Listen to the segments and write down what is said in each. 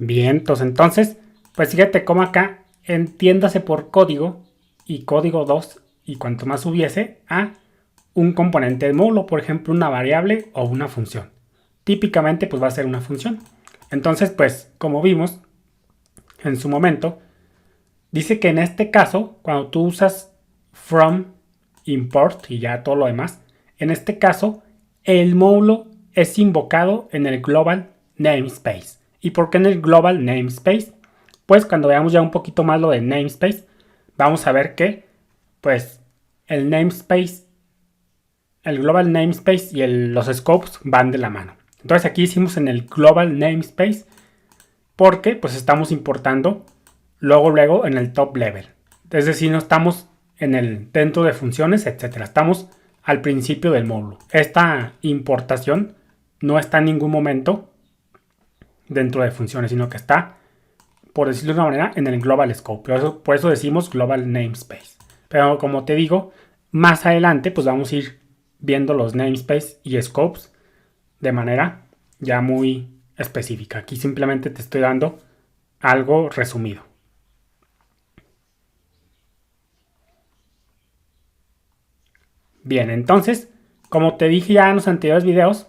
Bien, entonces, pues fíjate cómo acá entiéndase por código y código 2 y cuanto más hubiese a un componente del módulo, por ejemplo, una variable o una función. Típicamente pues va a ser una función. Entonces, pues como vimos en su momento, dice que en este caso, cuando tú usas from, import y ya todo lo demás, en este caso, el módulo es invocado en el global namespace. ¿Y por qué en el global namespace? Pues cuando veamos ya un poquito más lo de namespace, vamos a ver que pues el namespace, el global namespace y los scopes van de la mano. Entonces aquí hicimos en el global namespace porque pues estamos importando luego en el top level. Es decir, no estamos dentro de funciones, etcétera. Estamos al principio del módulo. Esta importación no está en ningún momento dentro de funciones, sino que está, por decirlo de una manera, en el global scope. Por eso decimos global namespace. Pero como te digo, más adelante pues vamos a ir viendo los namespace y scopes de manera ya muy específica. Aquí simplemente te estoy dando algo resumido. Bien, entonces, como te dije ya en los anteriores videos,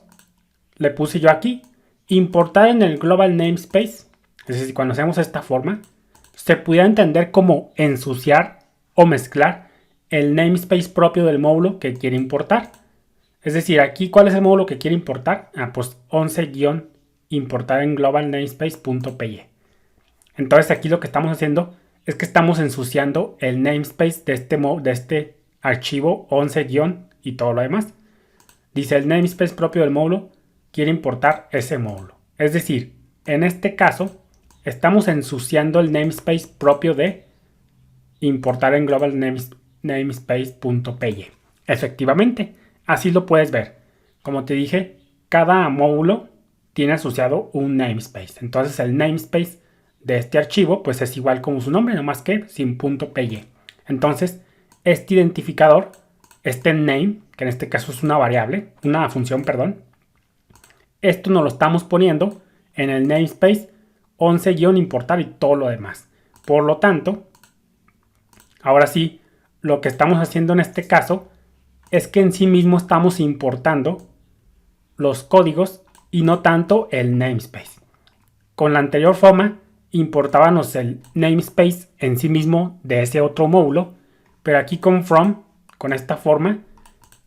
le puse yo aquí, importar en el global namespace. Es decir, cuando hacemos esta forma, se pudiera entender como ensuciar o mezclar el namespace propio del módulo que quiere importar. Es decir, aquí, ¿cuál es el módulo que quiere importar? Pues 11-importar en global namespace.py. Entonces aquí lo que estamos haciendo es que estamos ensuciando el namespace de este archivo 11- y todo lo demás. Dice el namespace propio del módulo quiere importar ese módulo. Es decir, en este caso estamos ensuciando el namespace propio de importar en global namespace.py. Efectivamente, así lo puedes ver. Como te dije, cada módulo tiene asociado un namespace. Entonces el namespace de este archivo pues es igual como su nombre, nomás que sin .py. Entonces este identificador, este name, que en este caso es una variable, una función, perdón, esto nos lo estamos poniendo en el namespace 11-importar y todo lo demás. Por lo tanto, ahora sí, lo que estamos haciendo en este caso es que en sí mismo estamos importando los códigos y no tanto el namespace. Con la anterior forma importábamos el namespace en sí mismo de ese otro módulo, pero aquí con from, con esta forma,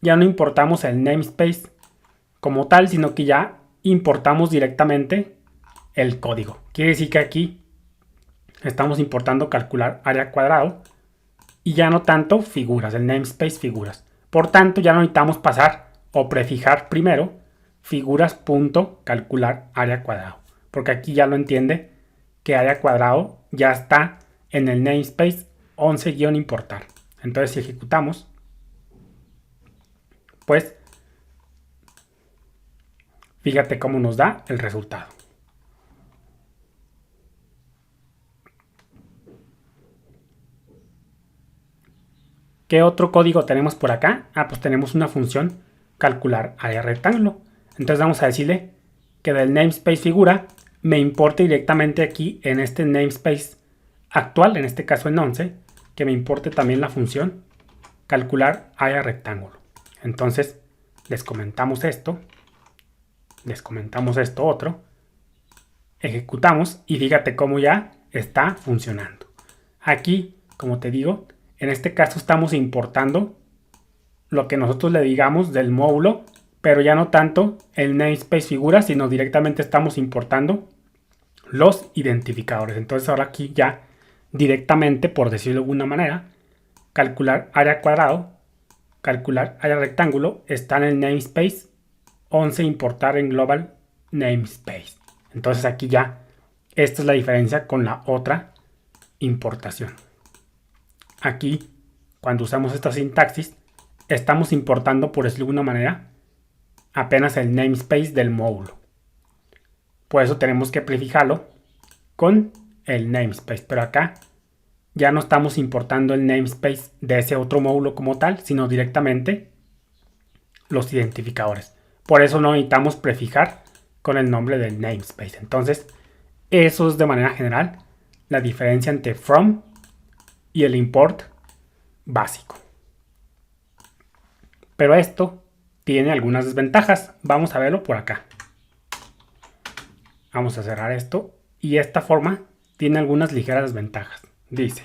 ya no importamos el namespace como tal, sino que ya importamos directamente el código. Quiere decir que aquí estamos importando calcular área cuadrado y ya no tanto figuras, el namespace figuras. Por tanto, ya no necesitamos pasar o prefijar primero figuras.calcular área cuadrado, porque aquí ya lo entiende que área cuadrado ya está en el namespace 11-importar. Entonces, si ejecutamos, pues fíjate cómo nos da el resultado. ¿Qué otro código tenemos por acá? Pues tenemos una función calcular área rectángulo. Entonces vamos a decirle que del namespace figura me importe directamente aquí en este namespace actual, en este caso en 11, que me importe también la función calcular área rectángulo. Entonces les comentamos esto otro, ejecutamos y fíjate cómo ya está funcionando. Aquí, como te digo, en este caso estamos importando lo que nosotros le digamos del módulo, pero ya no tanto el namespace figura, sino directamente estamos importando los identificadores. Entonces ahora aquí ya directamente, por decirlo de alguna manera, calcular área cuadrado, calcular área rectángulo, está en el namespace 11 importar en global namespace. Entonces aquí ya, esta es la diferencia con la otra importación. Aquí, cuando usamos esta sintaxis, estamos importando, por decirlo de alguna manera, apenas el namespace del módulo. Por eso tenemos que prefijarlo con el namespace. Pero acá ya no estamos importando el namespace de ese otro módulo como tal, sino directamente los identificadores. Por eso no necesitamos prefijar con el nombre del namespace. Entonces, eso es de manera general la diferencia entre from y el import básico. Pero esto tiene algunas desventajas. Vamos a verlo por acá. Vamos a cerrar esto. Y esta forma tiene algunas ligeras desventajas. Dice: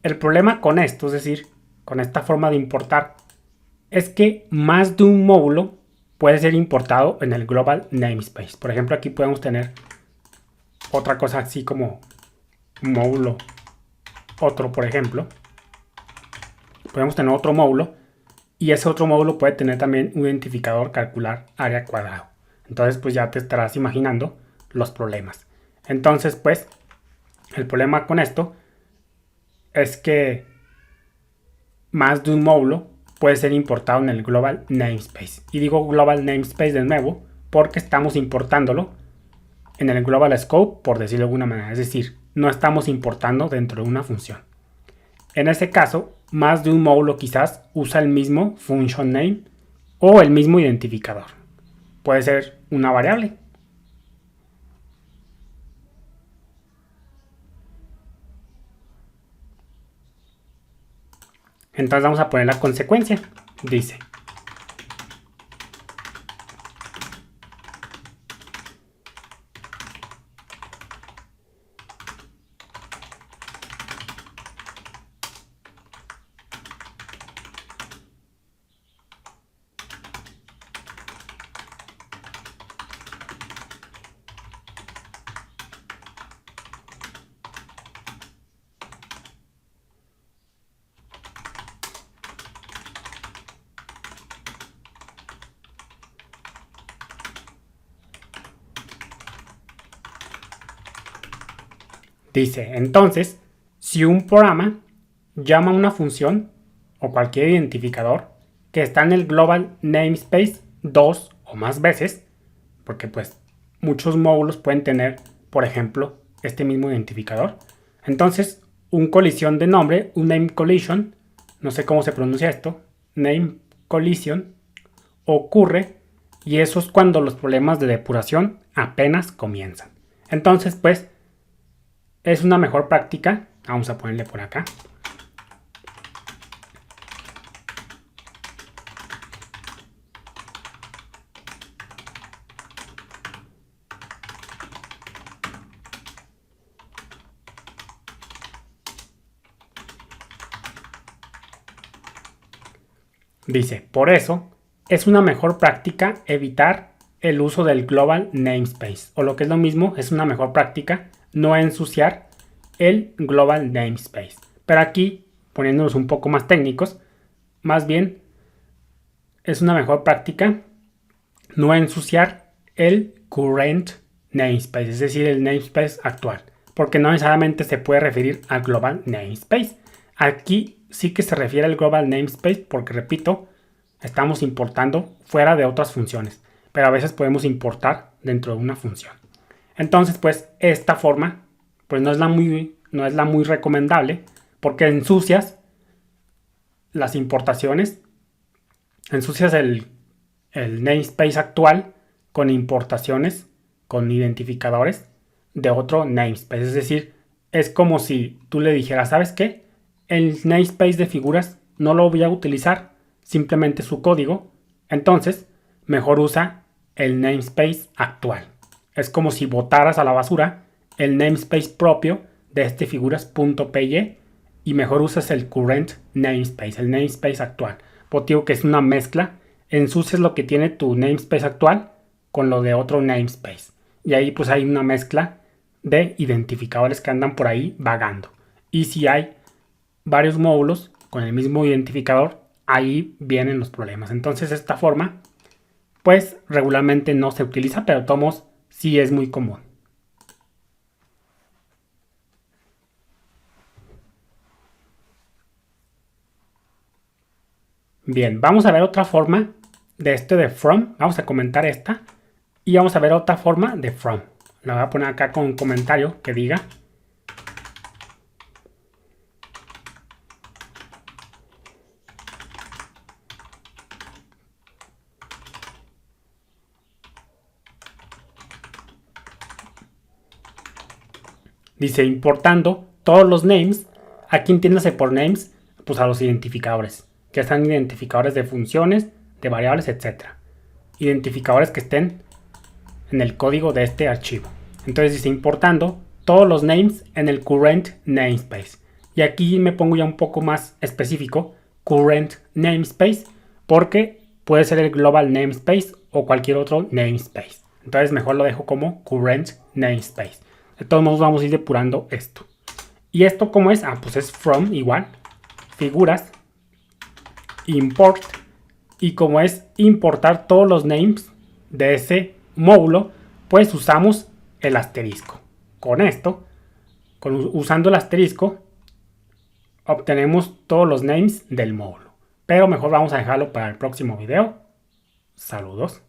el problema con esto, es decir, con esta forma de importar, es que más de un módulo puede ser importado en el global namespace. Por ejemplo, aquí podemos tener otra cosa así como módulo otro, por ejemplo. Podemos tener otro módulo y ese otro módulo puede tener también un identificador calcular área cuadrado. Entonces, pues ya te estarás imaginando los problemas. Entonces, pues, el problema con esto es que más de un módulo puede ser importado en el global namespace. Y digo global namespace de nuevo porque estamos importándolo en el global scope, por decirlo de alguna manera. Es decir, no estamos importando dentro de una función. En ese caso, más de un módulo quizás usa el mismo function name o el mismo identificador. Puede ser una variable. Entonces vamos a poner la consecuencia. Dice: entonces, si un programa llama a una función o cualquier identificador que está en el global namespace dos o más veces, porque pues muchos módulos pueden tener, por ejemplo, este mismo identificador. Entonces, un colisión de nombre, un name collision, no sé cómo se pronuncia esto, name collision, ocurre, y eso es cuando los problemas de depuración apenas comienzan. Entonces, pues, es una mejor práctica. Vamos a ponerle por acá. Dice: por eso es una mejor práctica evitar el uso del global namespace, o lo que es lo mismo, es una mejor práctica no ensuciar el global namespace. Pero aquí, poniéndonos un poco más técnicos, más bien es una mejor práctica no ensuciar el current namespace, es decir, el namespace actual, porque no necesariamente se puede referir al global namespace. Aquí sí que se refiere al global namespace porque, repito, estamos importando fuera de otras funciones, pero a veces podemos importar dentro de una función. Entonces, pues, esta forma pues no es la muy recomendable porque ensucias las importaciones, ensucias el namespace actual con importaciones, con identificadores de otro namespace. Es decir, es como si tú le dijeras: ¿sabes qué? El namespace de figuras no lo voy a utilizar, simplemente su código. Entonces, mejor usa el namespace actual. Es como si botaras a la basura el namespace propio de este figuras.py y mejor usas el current namespace, el namespace actual. Pues digo que es una mezcla. Ensucias lo que tiene tu namespace actual con lo de otro namespace. Y ahí pues hay una mezcla de identificadores que andan por ahí vagando. Y si hay varios módulos con el mismo identificador, ahí vienen los problemas. Entonces, esta forma pues regularmente no se utiliza, pero tomos sí es muy común. Bien, vamos a ver otra forma de de from. Vamos a comentar esta y vamos a ver otra forma de from. La voy a poner acá con un comentario que diga. Dice importando todos los names. Aquí entiéndase por names, pues a los identificadores, que están identificadores de funciones, de variables, etc. Identificadores que estén en el código de este archivo. Entonces dice importando todos los names en el current namespace. Y aquí me pongo ya un poco más específico, current namespace, porque puede ser el global namespace o cualquier otro namespace. Entonces mejor lo dejo como current namespace. De todos modos vamos a ir depurando esto. ¿Y esto cómo es? Pues es from igual, figuras, import, y como es importar todos los names de ese módulo, pues usamos el asterisco. Con esto, usando el asterisco, obtenemos todos los names del módulo. Pero mejor vamos a dejarlo para el próximo video. Saludos.